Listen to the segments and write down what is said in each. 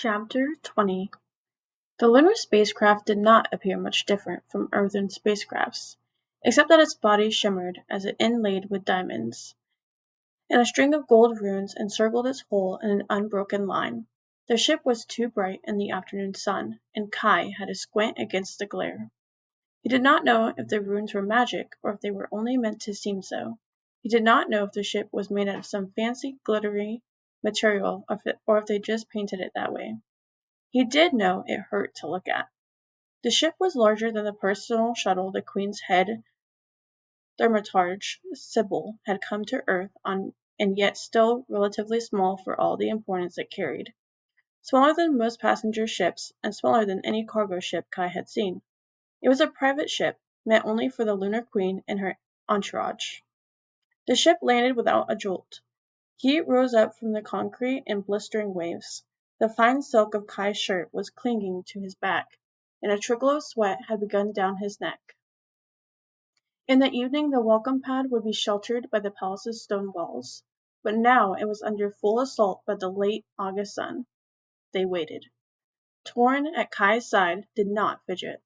Chapter 20. The lunar spacecraft did not appear much different from Earthen spacecrafts, except that its body shimmered as if inlaid with diamonds, and a string of gold runes encircled its hull in an unbroken line. The ship was too bright in the afternoon sun, and Kai had to squint against the glare. He did not know if the runes were magic or if they were only meant to seem so. He did not know if the ship was made out of some fancy, glittery material or if they just painted it that way. He did know it hurt to look at. The ship was larger than the personal shuttle the Queen's head thaumaturge, Sybil, had come to Earth on, and yet still relatively small for all the importance it carried. Smaller than most passenger ships, and smaller than any cargo ship Kai had seen. It was a private ship, meant only for the Lunar Queen and her entourage. The ship landed without a jolt. Heat rose up from the concrete in blistering waves. The fine silk of Kai's shirt was clinging to his back, and a trickle of sweat had begun down his neck. In the evening the welcome pad would be sheltered by the palace's stone walls, but now it was under full assault by the late August sun. They waited. Torn, at Kai's side, did not fidget.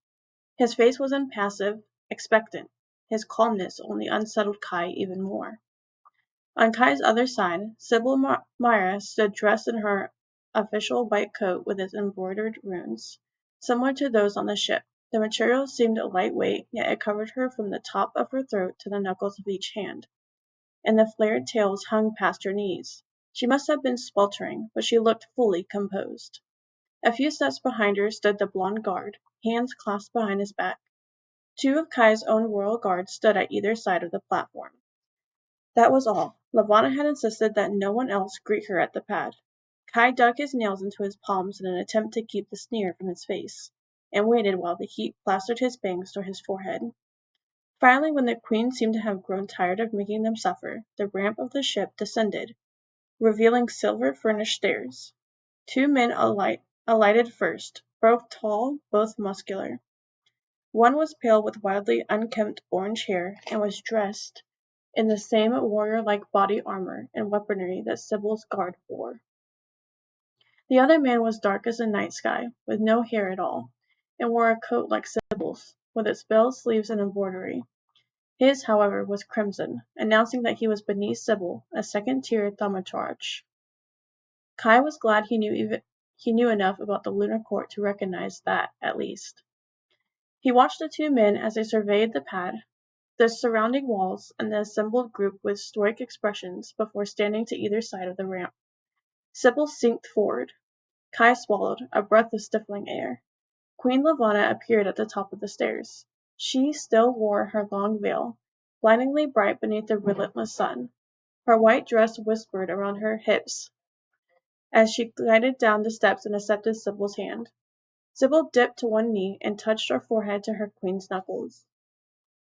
His face was impassive, expectant. His calmness only unsettled Kai even more. On Kai's other side, Sybil Myra stood dressed in her official white coat with its embroidered runes, similar to those on the ship. The material seemed lightweight, yet it covered her from the top of her throat to the knuckles of each hand, and the flared tails hung past her knees. She must have been sweltering, but she looked fully composed. A few steps behind her stood the blonde guard, hands clasped behind his back. Two of Kai's own royal guards stood at either side of the platform. That was all. Levana had insisted that no one else greet her at the pad. Kai dug his nails into his palms in an attempt to keep the sneer from his face, and waited while the heat plastered his bangs to his forehead. Finally, when the Queen seemed to have grown tired of making them suffer, the ramp of the ship descended, revealing silver-furnished stairs. Two men alighted first, both tall, both muscular. One was pale with wildly unkempt orange hair, and was dressed in the same warrior-like body armor and weaponry that Sybil's guard wore. The other man was dark as the night sky, with no hair at all, and wore a coat like Sybil's, with its bell sleeves and embroidery. His, however, was crimson, announcing that he was beneath Sybil, a second-tier thaumaturge. Kai was glad he knew enough about the lunar court to recognize that, at least. He watched the two men as they surveyed the pad, the surrounding walls, and the assembled group with stoic expressions before standing to either side of the ramp. Sybil sinked forward. Kai swallowed, a breath of stifling air. Queen Levana appeared at the top of the stairs. She still wore her long veil, blindingly bright beneath the relentless sun. Her white dress whispered around her hips as she glided down the steps and accepted Sybil's hand. Sybil dipped to one knee and touched her forehead to her queen's knuckles.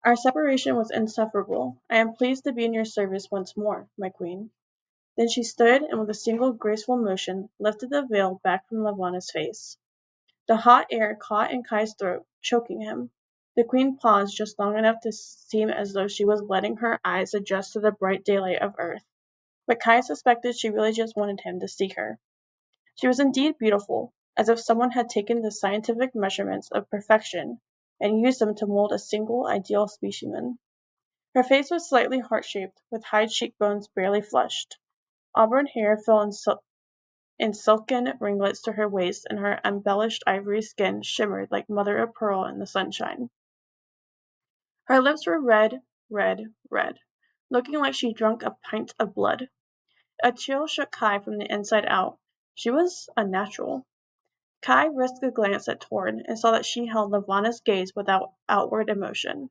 Our separation was insufferable. I am pleased to be in your service once more, my queen. Then she stood and with a single graceful motion lifted the veil back from Levana's face. The hot air caught in Kai's throat, choking him. The queen paused just long enough to seem as though she was letting her eyes adjust to the bright daylight of Earth. But Kai suspected she really just wanted him to see her. She was indeed beautiful, as if someone had taken the scientific measurements of perfection and used them to mold a single ideal specimen. Her face was slightly heart-shaped, with high cheekbones barely flushed. Auburn hair fell in silken ringlets to her waist, and her embellished ivory skin shimmered like mother-of-pearl in the sunshine. Her lips were red, looking like she drunk a pint of blood. A chill shook Kai from the inside out. She was unnatural. Kai risked a glance at Torn and saw that she held Levana's gaze without outward emotion.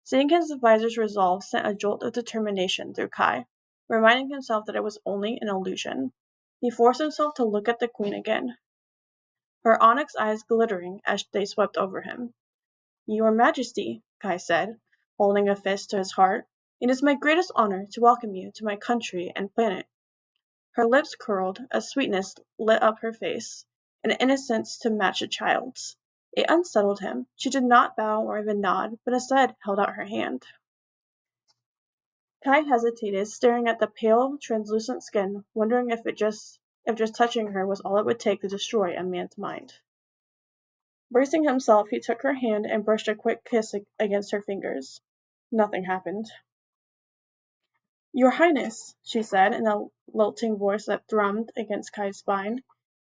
Seeing his advisor's resolve sent a jolt of determination through Kai, reminding himself that it was only an illusion. He forced himself to look at the queen again, her onyx eyes glittering as they swept over him. "Your Majesty," Kai said, holding a fist to his heart, "it is my greatest honor to welcome you to my country and planet." Her lips curled, a sweetness lit up her face, an innocence to match a child's. It unsettled him. She did not bow or even nod, but instead held out her hand. Kai hesitated, staring at the pale, translucent skin, wondering if if just touching her was all it would take to destroy a man's mind. Bracing himself, he took her hand and brushed a quick kiss against her fingers. Nothing happened. Your Highness, she said in a lilting voice that thrummed against Kai's spine,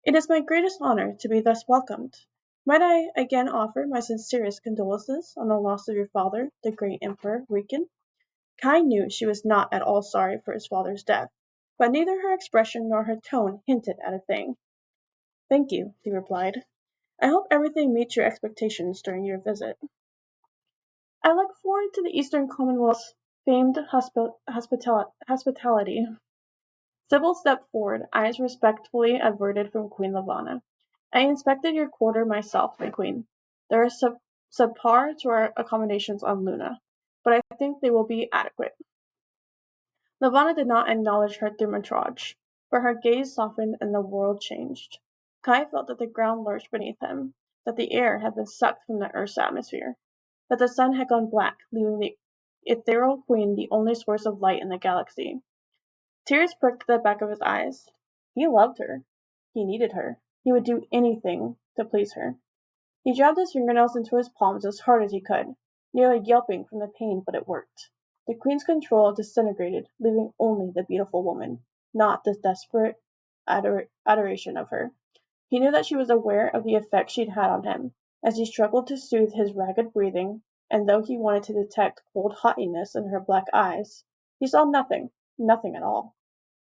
it is my greatest honor to be thus welcomed. Might I again offer my sincerest condolences on the loss of your father, the great Emperor Riken? Kai knew she was not at all sorry for his father's death, but neither her expression nor her tone hinted at a thing. Thank you, he replied. I hope everything meets your expectations during your visit. I look forward to the Eastern Commonwealth's famed hospitality. Sybil stepped forward, eyes respectfully averted from Queen Lavanna. I inspected your quarter myself, my queen. There are subpar to our accommodations on Luna, but I think they will be adequate. Lavanna did not acknowledge her thaumaturge, but her gaze softened and the world changed. Kai felt that the ground lurched beneath him, that the air had been sucked from the earth's atmosphere, that the sun had gone black, leaving the ethereal queen the only source of light in the galaxy. Tears pricked the back of his eyes. He loved her. He needed her. He would do anything to please her. He jabbed his fingernails into his palms as hard as he could, nearly yelping from the pain, but it worked. The queen's control disintegrated, leaving only the beautiful woman, not the desperate adoration of her. He knew that she was aware of the effect she'd had on him, as he struggled to soothe his ragged breathing, and though he wanted to detect cold haughtiness in her black eyes, he saw nothing, nothing at all.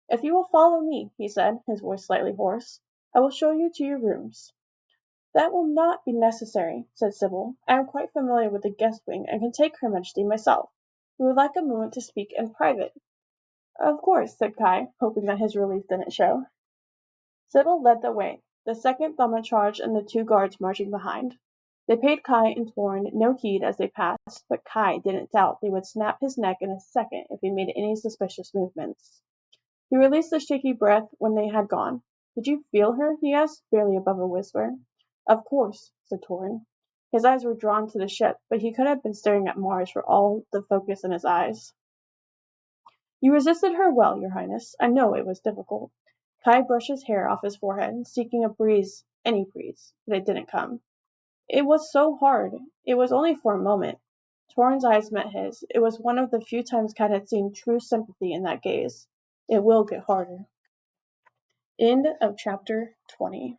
If you will follow me, he said, his voice slightly hoarse, I will show you to your rooms. That will not be necessary, said Sybil. I am quite familiar with the guest wing and can take Her Majesty myself. We would like a moment to speak in private. Of course, said Kai, hoping that his relief didn't show. Sybil led the way, the second thaumaturge and the two guards marching behind. They paid Kai and Torin no heed as they passed, but Kai didn't doubt they would snap his neck in a second if he made any suspicious movements. He released a shaky breath when they had gone. Did you feel her? He asked, barely above a whisper. Of course, said Torin. His eyes were drawn to the ship, but he could have been staring at Mars for all the focus in his eyes. You resisted her well, your highness. I know it was difficult. Kai brushed his hair off his forehead, seeking a breeze, any breeze, but it didn't come. It was so hard. It was only for a moment. Torin's eyes met his. It was one of the few times Kat had seen true sympathy in that gaze. It will get harder. End of chapter 20.